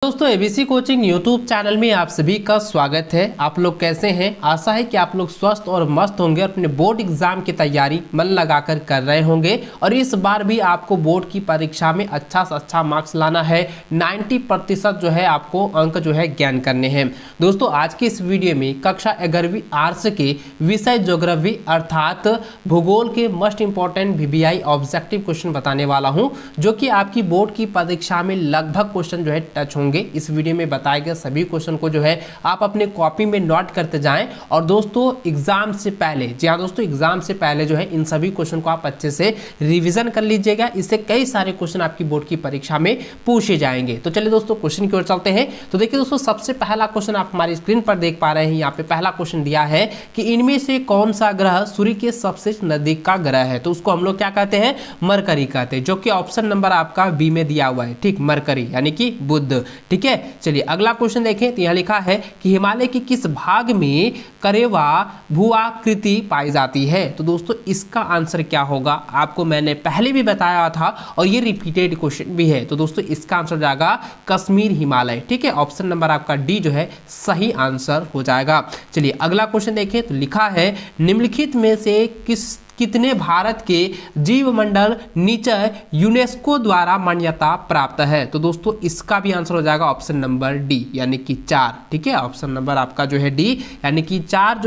दोस्तों ABC coaching YouTube channel में आप सभी का स्वागत है। आप लोग कैसे हैं? आशा है कि आप लोग स्वस्थ और मस्त होंगे, अपने बोर्ड एग्जाम की तैयारी मन लगाकर कर रहे होंगे और इस बार भी आपको बोर्ड की परीक्षा में अच्छा से अच्छा मार्क्स लाना है। 90% जो है आपको अंक जो है ज्ञान करने हैं। दोस्तों आज की इस वीडियो में कक्षा 11वीं आर्ट्स के विषय ज्योग्राफी अर्थात भूगोल के most important VBI objective question बताने वाला हूं, जो कि आपकी बोर्ड की परीक्षा में लगभग क्वेश्चन जो है टच होंगे। इस वीडियो में बताए गए सभी क्वेश्चन को जो है आप अपने कॉपी में नोट करते जाएं और दोस्तों एग्जाम से पहले, जी हाँ दोस्तों, एग्जाम से पहले जो है इन सभी क्वेश्चन को आप अच्छे से रिवीजन कर लीजिएगा। इससे कई सारे क्वेश्चन आपकी बोर्ड की परीक्षा में पूछे जाएंगे। तो चलिए दोस्तों क्वेश्चन की ओर चलते हैं। तो देखिए दोस्तों, सबसे पहला क्वेश्चन आप हमारी स्क्रीन पर देख पा रहे हैं। यहाँ पे पहला क्वेश्चन दिया है कि इनमें से कौन सा ग्रह सूर्य के सबसे नजदीक का ग्रह है। तो उसको हम लोग क्या कहते हैं? मरकरी कहते हैं, जो कि ऑप्शन नंबर आपका बी में दिया हुआ है। ठीक, मरकरी यानी कि बुध। ठीक है, चलिए अगला क्वेश्चन देखें। तो यहाँ लिखा है कि हिमालय के किस भाग में करेवा भूआकृति पाई जाती है। तो दोस्तों इसका आंसर क्या होगा? आपको मैंने पहले भी बताया था और ये रिपीटेड क्वेश्चन भी है। तो दोस्तों इसका आंसर हो जाएगा कश्मीर हिमालय। ठीक है, ऑप्शन नंबर आपका डी जो है सही आंसर हो जाएगा। चलिए अगला क्वेश्चन देखें। तो लिखा है निम्नलिखित में से कितने भारत के जीव मंडल निचय यूनेस्को द्वारा मान्यता प्राप्त है। तो दोस्तों इसका भी आंसर हो जाएगा ऑप्शन नंबर डी यानी कि 4। ठीक है, ऑप्शन नंबर आपका जो है डी यानी कि 4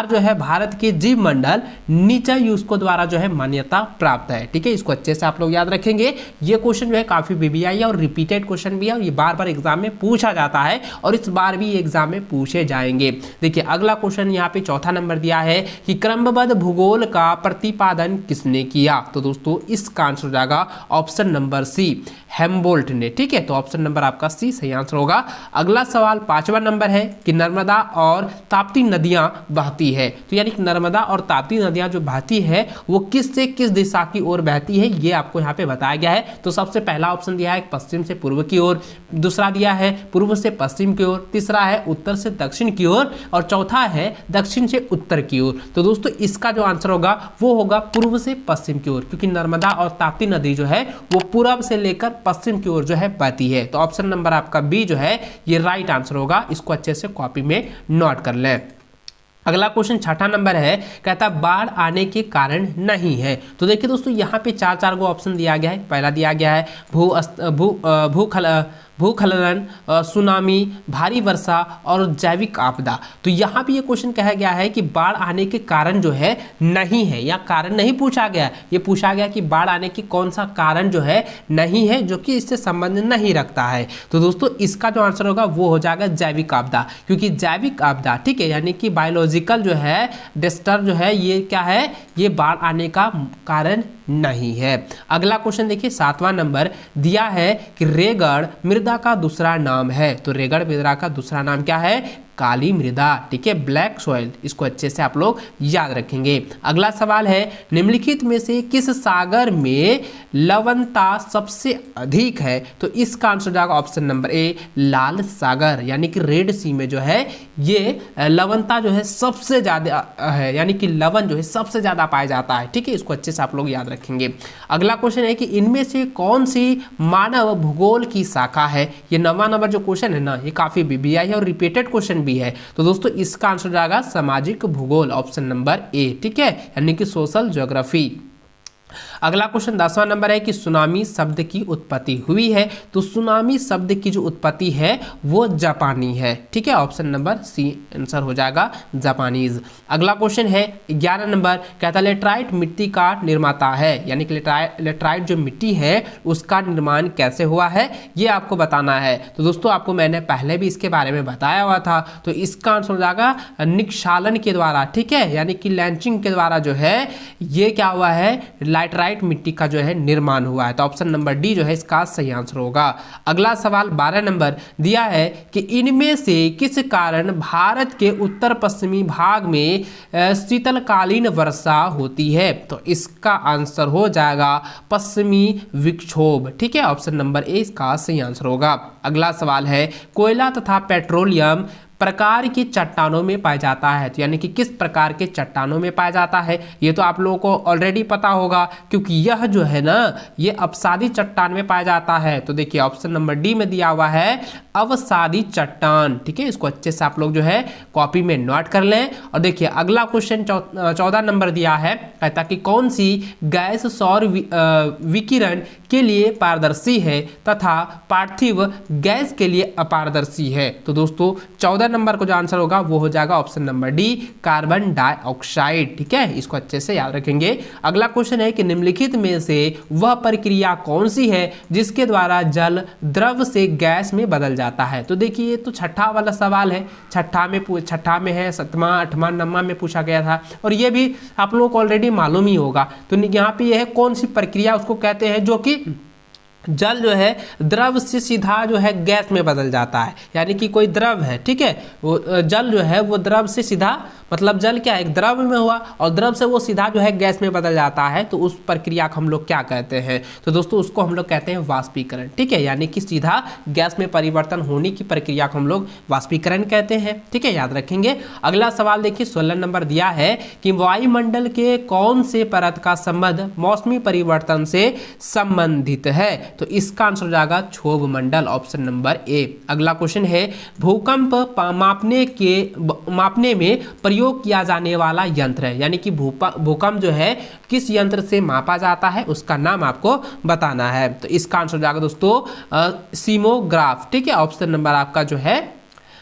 जो है भारत के जीव मंडल निचय यूनेस्को द्वारा जो है मान्यता प्राप्त है। ठीक है, इसको अच्छे से आप लोग याद रखेंगे। ये क्वेश्चन जो है काफी VBI है और रिपीटेड क्वेश्चन भी है और ये बार बार एग्जाम में पूछा जाता है और इस बार भी एग्जाम में पूछे जाएंगे। देखिए अगला क्वेश्चन यहाँ पे चौथा नंबर दिया है कि क्रमबद्ध भूगोल का प्रतिपादन किसने किया। तो दोस्तों इसका आंसर हो जाएगा ऑप्शन नंबर सी, हेम्बोल्ट ने। ठीक है, तो ऑप्शन नंबर आपका सी सही आंसर होगा। अगला सवाल 5वां नंबर है कि नर्मदा और ताप्ती नदियां बहती है। तो यानी कि नर्मदा और ताप्ती नदियां जो बहती है वो किस से किस दिशा की ओर बहती है, ये आपको यहाँ पे बताया गया है। तो सबसे पहला ऑप्शन दिया है पश्चिम से पूर्व की ओर, दूसरा दिया है पूर्व से पश्चिम की ओर, तीसरा है उत्तर से दक्षिण की ओर और चौथा है दक्षिण से उत्तर की ओर। तो दोस्तों इसका जो आंसर होगा वो होगा पूर्व से पश्चिम की ओर, क्योंकि नर्मदा और ताप्ती नदी जो है वो पूर्व से लेकर पश्चिम की ओर जो है बहती है। तो ऑप्शन नंबर आपका बी जो है ये राइट आंसर होगा। इसको अच्छे से कॉपी में नोट कर लें। अगला क्वेश्चन 6ठा नंबर है, कहता बाढ़ आने के कारण नहीं है। तो देखिए दोस्तों यहाँ पे चार गो ऑप्शन दिया गया है। पहला दिया गया है भूस्खलन, सुनामी, भारी वर्षा और जैविक आपदा। तो यहाँ पे ये क्वेश्चन कहा गया है कि बाढ़ आने के कारण जो है नहीं है, या कारण नहीं पूछा गया, ये पूछा गया कि बाढ़ आने की कौन सा कारण जो है नहीं है, जो कि इससे संबंध नहीं रखता है। तो दोस्तों इसका जो आंसर होगा वो हो जाएगा जैविक आपदा, क्योंकि जैविक आपदा, ठीक है, यानी कि बायोलॉजिकल जो है डिस्टर्ब जो है ये क्या है, ये बाढ़ आने का कारण नहीं है। अगला क्वेश्चन देखिए 7वां नंबर दिया है कि रेगड़ मृदा का दूसरा नाम है। तो रेगड़ मृदा का दूसरा नाम क्या है? काली मृदा। ठीक है, ब्लैक सॉइल। इसको अच्छे से आप लोग याद रखेंगे। अगला सवाल है निम्नलिखित में से किस सागर में लवणता सबसे अधिक है। तो इसका आंसर जाएगा ऑप्शन नंबर ए, लाल सागर, यानी कि रेड सी में जो है ये लवणता जो है सबसे ज्यादा है, यानी कि लवण जो है सबसे ज्यादा पाया जाता है। ठीक है, इसको अच्छे से आप लोग याद रखेंगे। अगला क्वेश्चन है कि इनमें से कौन सी मानव भूगोल की शाखा है। ये 9वां नंबर जो क्वेश्चन है ना, ये काफी VBI है और रिपीटेड क्वेश्चन है। तो दोस्तों इसका आंसर जाएगा सामाजिक भूगोल, ऑप्शन नंबर ए। ठीक है, यानी कि सोशल ज्योग्राफी। अगला क्वेश्चन 10वां नंबर है कि सुनामी शब्द की उत्पत्ति हुई है। तो सुनामी शब्द की जो उत्पत्ति है वो जापानी है। ठीक है, ऑप्शन नंबर सी आंसर हो जाएगा जापानीज। अगला क्वेश्चन है 11 नंबर, कहता लेटराइट मिट्टी का निर्माता है, यानी कि लेटराइट जो मिट्टी है उसका निर्माण कैसे हुआ है ये आपको बताना है। तो दोस्तों आपको मैंने पहले भी इसके बारे में बताया हुआ था। तो इसका आंसर हो जाएगा निक्षालन के द्वारा। ठीक है, यानी कि लैंचिंग के द्वारा जो है ये क्या हुआ है, लैटराइट मिट्टी का जो है निर्माण हुआ है। तो ऑप्शन नंबर डी जो है इसका सही आंसर होगा। अगला सवाल 12 नंबर दिया है कि इनमें से किस कारण भारत के उत्तर पश्चिमी भाग में शीतलकालीन वर्षा होती है। तो इसका आंसर हो जाएगा पश्चिमी विक्षोभ। ठीक है, ऑप्शन नंबर ए इसका सही आंसर होगा। अगला सवाल है कोयला तथा पेट्रोलियम प्रकार की चट्टानों में पाया जाता है। तो यानी कि किस प्रकार के चट्टानों में पाया जाता है, ये तो आप लोगों को ऑलरेडी पता होगा, क्योंकि यह जो है ना ये अवसादी चट्टान में पाया जाता है। तो देखिए ऑप्शन नंबर डी में दिया हुआ है अवसादी चट्टान। ठीक है, इसको अच्छे से आप लोग जो है कॉपी में नोट कर लें। और देखिए अगला क्वेश्चन 14 नंबर दिया है, कहता कि कौन सी गैस सौर विकिरण के लिए पारदर्शी है तथा पार्थिव गैस के लिए अपारदर्शी है। तो दोस्तों 14 नंबर को जो आंसर होगा वो हो जाएगा option number D, carbon dioxide. ठीक है, इसको अच्छे से याद रखेंगे। अगला क्वेश्चन है कि निम्नलिखित में से वह प्रक्रिया कौन सी है जिसके द्वारा जल द्रव से गैस में बदल जाता है। तो देखिए ये तो छठा वाला सवाल है, छठा में है, 7वां 8वां 9वां में पूछा गया था, और ये भी आप लोगों को ऑलरेडी मालूम ही होगा। तो यहाँ पे यह है कौन सी प्रक्रिया उसको कहते हैं जो कि जल जो है द्रव से सीधा जो है गैस में बदल जाता है। यानी कि कोई द्रव है, ठीक है, वो जल जो है वो द्रव से सीधा, मतलब जल क्या है, एक द्रव में हुआ और द्रव से वो सीधा जो है गैस में बदल जाता है। तो उस प्रक्रिया को हम लोग क्या कहते हैं, तो दोस्तों उसको हम लोग कहते हैं वाष्पीकरण। ठीक है, यानी कि सीधा गैस में परिवर्तन होने की प्रक्रिया को हम लोग वाष्पीकरण कहते हैं। ठीक है, याद रखेंगे। अगला सवाल देखिए 16 नंबर दिया है कि वायुमंडल के कौन से परत का संबंध मौसमी परिवर्तन से संबंधित है। तो इसका आंसर हो जाएगा क्षोभ मंडल, ऑप्शन नंबर ए। अगला क्वेश्चन है भूकंप मापने में प्रयोग किया जाने वाला यंत्र है, यानी कि भूकंप जो है किस यंत्र से मापा जाता है उसका नाम आपको बताना है। तो इसका आंसर हो जाएगा दोस्तों सीमोग्राफ। ठीक है, ऑप्शन नंबर आपका जो है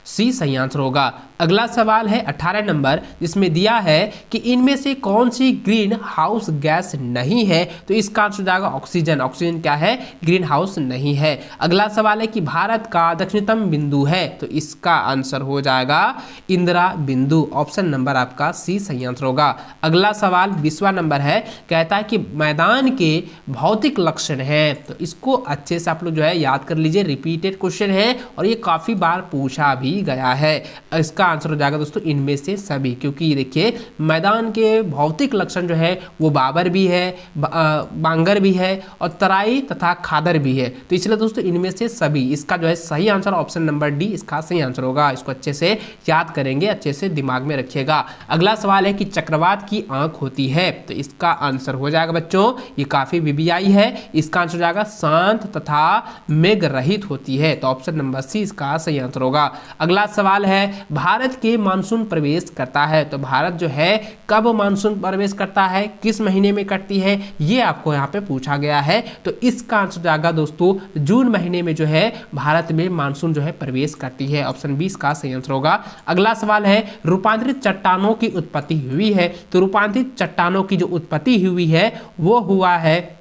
सी सही आंसर होगा। अगला सवाल है 18 नंबर, जिसमें दिया है कि इनमें से कौन सी ग्रीन हाउस गैस नहीं है। तो इसका आंसर हो जाएगा ऑक्सीजन। ऑक्सीजन क्या है, ग्रीन हाउस नहीं है। अगला सवाल है कि भारत का दक्षिणतम बिंदु है। तो इसका आंसर हो जाएगा इंदिरा बिंदु, ऑप्शन नंबर आपका सी सही आंसर होगा। अगला सवाल 20वां नंबर है, कहता है कि मैदान के भौतिक लक्षण हैं। तो इसको अच्छे से आप लोग जो है याद कर लीजिए, रिपीटेड क्वेश्चन है और ये काफी बार पूछा भी गया है। इसका आंसर हो जाएगा दोस्तों इनमें से सभी, क्योंकि देखिए मैदान के भौतिक लक्षण जो है वो बाबर भी है, बांगर भी है और तराई तथा खादर भी है। तो इसलिए दोस्तों इनमें से सभी, इसका जो है सही आंसर ऑप्शन नंबर डी इसका सही आंसर होगा। इसको अच्छे से याद करेंगे, अच्छे से दिमाग में रखिएगा। अगला सवाल है कि चक्रवात की आंख होती है। तो इसका आंसर हो जाएगा बच्चों, ये काफी वीवीआई है, इसका आंसर हो जाएगा शांत तथा मेघ रहित होती है। तो ऑप्शन नंबर सी इसका सही आंसर होगा। अगला सवाल है भारत के मानसून प्रवेश करता है। तो भारत जो है कब मानसून प्रवेश करता है, किस महीने में करती है, ये आपको यहाँ पे पूछा गया है। तो इसका आंसर जाएगा दोस्तों जून महीने में जो है भारत में मानसून जो है प्रवेश करती है। ऑप्शन 20 का सही आंसर होगा। अगला सवाल है रूपांतरित चट्टानों की उत्पत्ति हुई है। तो रूपांतरित चट्टानों की जो उत्पत्ति हुई है वो हुआ है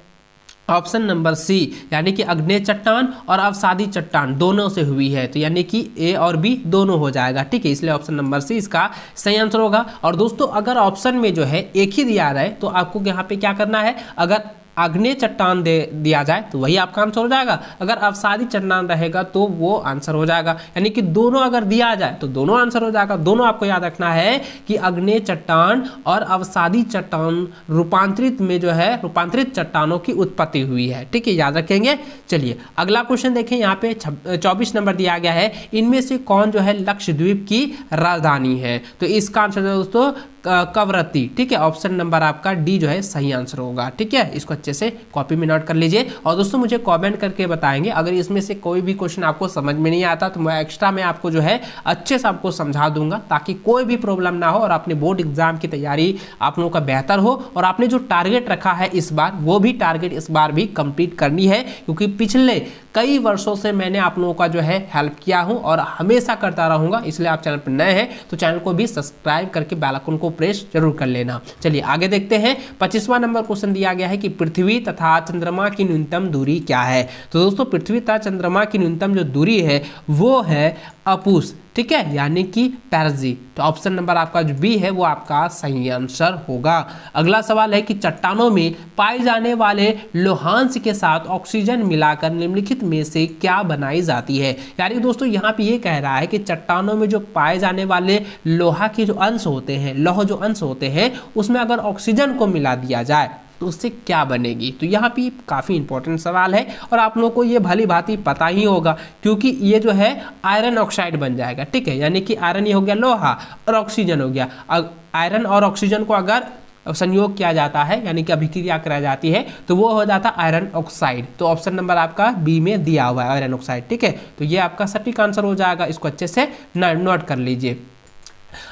ऑप्शन नंबर सी, यानी कि आग्नेय चट्टान और अवसादी चट्टान दोनों से हुई है। तो यानी कि ए और बी दोनों हो जाएगा। ठीक है, इसलिए ऑप्शन नंबर सी इसका सही आंसर होगा। और दोस्तों अगर ऑप्शन में जो है एक ही दिया रहा है तो आपको यहाँ पे क्या करना है, अगर आग्नेय चट्टान दे दिया जाए तो वही आपका आंसर हो जाएगा, अगर अवसादी चट्टान रहेगा तो वो आंसर हो जाएगा। यानी कि दोनों अगर दिया जाए तो दोनों आंसर हो जाएगा। दोनों आपको याद रखना है कि आग्नेय चट्टान और अवसादी चट्टान रूपांतरित में जो है रूपांतरित चट्टानों की उत्पत्ति हुई है। ठीक है, याद रखेंगे। चलिए अगला क्वेश्चन देखें, यहाँ पे 24 नंबर दिया गया है, इनमें से कौन जो है लक्षद्वीप की राजधानी है। तो इसका आंसर दोस्तों कवरत्ती। ठीक है, ऑप्शन नंबर आपका डी जो है सही आंसर होगा। ठीक है, इसको अच्छे से कॉपी में नोट कर लीजिए। और दोस्तों मुझे कमेंट करके बताएंगे अगर इसमें से कोई भी क्वेश्चन आपको समझ में नहीं आता तो मैं एक्स्ट्रा में आपको जो है अच्छे से आपको समझा दूंगा, ताकि कोई भी प्रॉब्लम ना हो और अपने बोर्ड एग्जाम की तैयारी आप लोगों का बेहतर हो। और आपने जो टारगेट रखा है इस बार, वो भी टारगेट इस बार भी कंप्लीट करनी है, क्योंकि पिछले कई वर्षों से मैंने आप लोगों का जो है हेल्प किया हूं और हमेशा करता रहूंगा। इसलिए आप चैनल पर नए हैं तो चैनल को भी सब्सक्राइब करके बेल आइकन को प्रेस जरूर कर लेना। चलिए आगे देखते हैं। 25वां नंबर क्वेश्चन दिया गया है कि पृथ्वी तथा चंद्रमा की न्यूनतम दूरी क्या है। तो दोस्तों पृथ्वी तथा चंद्रमा की न्यूनतम जो दूरी है वो है अपुस। ठीक है, यानी कि पैरजी। तो ऑप्शन नंबर आपका जो बी है वो आपका सही आंसर होगा। अगला सवाल है कि चट्टानों में पाए जाने वाले लोहांश के साथ ऑक्सीजन मिलाकर निम्नलिखित में से क्या बनाई जाती है। यानी दोस्तों यहाँ पे ये कह रहा है कि चट्टानों में जो पाए जाने वाले लोहा के जो अंश होते हैं, लौह जो अंश होते हैं, उसमें अगर ऑक्सीजन को मिला दिया जाए तो उससे क्या बनेगी। तो यहाँ पे काफ़ी इंपॉर्टेंट सवाल है और आप लोगों को ये भली भांति पता ही होगा, क्योंकि ये जो है आयरन ऑक्साइड बन जाएगा, ठीक है। यानी कि आयरन ये हो गया लोहा और ऑक्सीजन हो गया। आयरन और ऑक्सीजन को अगर संयोग किया जाता है, यानी कि अभिक्रिया कराई जाती है, तो वो हो जाता है आयरन ऑक्साइड। तो ऑप्शन नंबर आपका बी में दिया हुआ है आयरन ऑक्साइड, ठीक है। तो ये आपका सटीक आंसर हो जाएगा, इसको अच्छे से नोट कर लीजिए।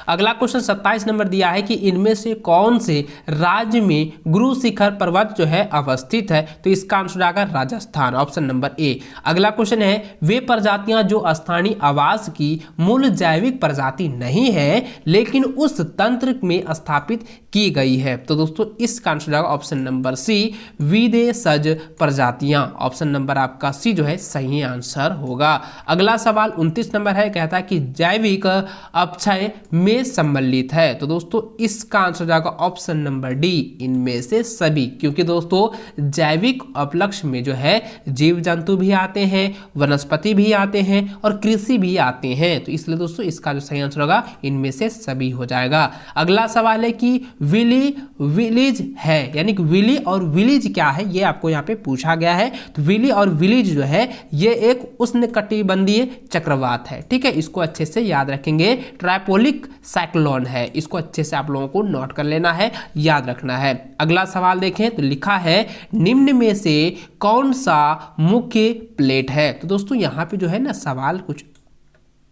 अगला क्वेश्चन 27 नंबर दिया है कि इनमें से कौन से राज्य में गुरु शिखर पर्वत जो है अवस्थित है। तो इसका आंसर आएगा राजस्थान, ऑप्शन नंबर ए। अगला क्वेश्चन है वे प्रजातियां जो स्थानीय आवास की मूल जैविक प्रजाति नहीं है लेकिन उस तंत्र में स्थापित की गई है। तो दोस्तों इसका आंसर आएगा ऑप्शन नंबर सी, विदेशज प्रजातियां। ऑप्शन नंबर आपका सी जो है सही आंसर होगा। अगला सवाल 29 नंबर है, कहता है कि जैविक अपक्षय में सम्मिलित है। तो दोस्तों इसका आंसर जाएगा ऑप्शन नंबर डी, इनमें से सभी। क्योंकि दोस्तों जैविक अपलक्ष्य में जो है जीव जंतु भी आते हैं, वनस्पति भी आते हैं और कृषि भी आते हैं। तो इसलिए दोस्तों इसका जो सही आंसर होगा इनमें से सभी हो जाएगा। अगला सवाल है कि विलीज है, यानी कि विली और विलीज क्या है, ये आपको यहाँ पे पूछा गया है। तो विली और विलीज जो है ये एक उष्णकटिबंधीय चक्रवात है, ठीक है। इसको अच्छे से याद रखेंगे, ट्राइपोलिक साइक्लोन है, इसको अच्छे से आप लोगों को नोट कर लेना है, याद रखना है। अगला सवाल देखें तो लिखा है निम्न में से कौन सा मुख्य प्लेट है। तो दोस्तों यहाँ पे जो है ना सवाल कुछ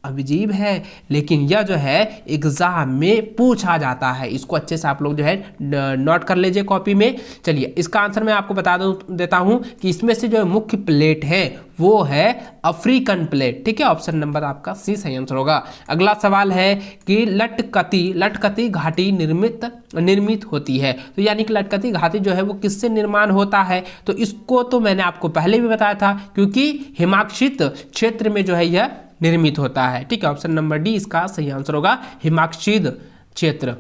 अजीब है, लेकिन यह जो है एग्जाम में पूछा जाता है, इसको अच्छे से आप लोग जो है नोट कर लीजिए कॉपी में। चलिए इसका आंसर मैं आपको बता देता हूं कि इसमें से जो मुख्य प्लेट है वो है अफ्रीकन प्लेट, ठीक है। ऑप्शन नंबर आपका सी सही आंसर होगा। अगला सवाल है कि लटकती घाटी निर्मित होती है। तो यानी कि लटकती घाटी जो है वो किससे निर्माण होता है। तो इसको तो मैंने आपको पहले भी बताया था, क्योंकि हिमांशित क्षेत्र में जो है यह निर्मित होता है, ठीक है। ऑप्शन नंबर डी इसका सही आंसर होगा, हिमांशित क्षेत्र।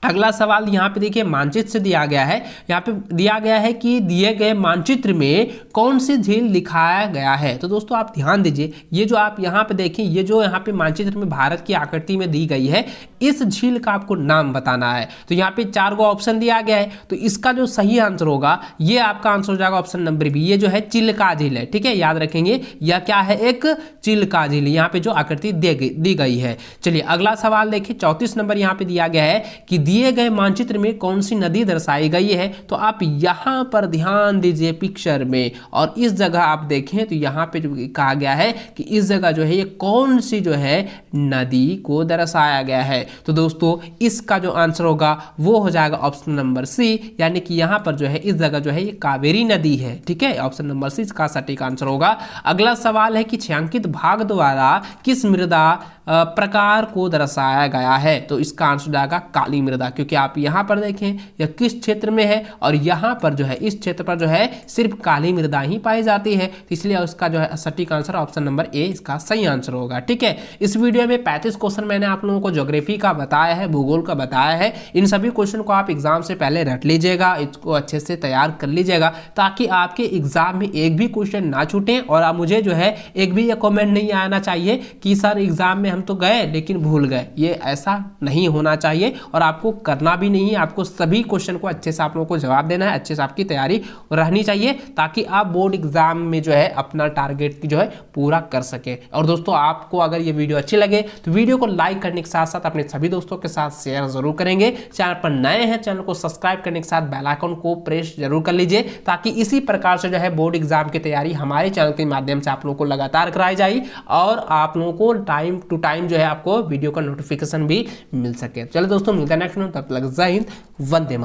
अगला सवाल यहाँ पे देखिए मानचित्र से दिया गया है, यहाँ पे दिया गया है कि दिए गए मानचित्र में कौन सी झील दिखाया गया है। तो दोस्तों आप ध्यान दीजिए, ये जो आप यहाँ पे देखें, ये जो यहाँ पे मानचित्र में भारत की आकृति में दी गई है, इस झील का आपको नाम बताना है। तो यहाँ पे 4 गो ऑप्शन दिया गया है, तो इसका जो सही आंसर होगा ये आपका आंसर हो जाएगा ऑप्शन नंबर बी, ये जो है चिल्का झील है, ठीक है। याद रखेंगे यह क्या है, एक चिल्का झील, यहाँ पे जो आकृति दी गई है। चलिए अगला सवाल देखिए 34 नंबर यहाँ पे दिया गया है कि दिए गए मानचित्र में कौन सी नदी दर्शाई गई है। तो आप यहां पर ध्यान दीजिए पिक्चर में, और इस जगह आप देखें तो यहां पे जो कहा गया है कि इस जगह जो है ये कौन सी जो है नदी को दर्शाया गया है। तो दोस्तों इसका जो आंसर होगा वो हो जाएगा ऑप्शन नंबर सी, यानी कि यहां पर जो है इस जगह जो है ये कावेरी नदी है, ठीक है। ऑप्शन नंबर सी इसका सटीक आंसर होगा। अगला सवाल है कि छायांकित भाग द्वारा किस मृदा प्रकार को दर्शाया गया है। तो इसका आंसर जाएगा काली मृदा, क्योंकि आप यहाँ पर देखें यह किस क्षेत्र में है, और यहाँ पर जो है इस क्षेत्र पर जो है सिर्फ काली मृदा ही पाई जाती है। तो इसलिए उसका जो है सटीक आंसर ऑप्शन नंबर ए इसका सही आंसर होगा, ठीक है। इस वीडियो में 35 क्वेश्चन मैंने आप लोगों को ज्योग्राफी का बताया है, भूगोल का बताया है। इन सभी क्वेश्चन को आप एग्जाम से पहले रट लीजिएगा, इसको अच्छे से तैयार कर लीजिएगा, ताकि आपके एग्जाम में एक भी क्वेश्चन ना छूटे। और आप मुझे जो है एक भी ये कॉमेंट नहीं आना चाहिए कि सर एग्जाम में हम तो गए लेकिन भूल गए, ये ऐसा नहीं होना चाहिए और आपको करना भी नहीं है। आपको सभी क्वेश्चन को अच्छे से आप लोगों को जवाब देना है, अच्छे से आपकी तैयारी रहनी चाहिए, ताकि आप बोर्ड एग्जाम में जो है अपना टारगेट की जो है पूरा कर सके। और दोस्तों आपको अगर ये वीडियो अच्छी लगे तो वीडियो को लाइक करने के साथ साथ अपने सभी दोस्तों के साथ शेयर जरूर करेंगे। चैनल पर नए हैं चैनल को सब्सक्राइब करने के साथ बेल आइकन को प्रेस जरूर कर लीजिए, ताकि इसी प्रकार से जो है बोर्ड एग्जाम की तैयारी हमारे चैनल के माध्यम से आप लोगों को लगातार कराई जाए, और आप लोगों को टाइम टू टाइम जो है आपको वीडियो का नोटिफिकेशन भी मिल सके। चलो दोस्तों मिलते हैं नेक्स्ट में, तब तक जय हिंद, वंदे मातरम।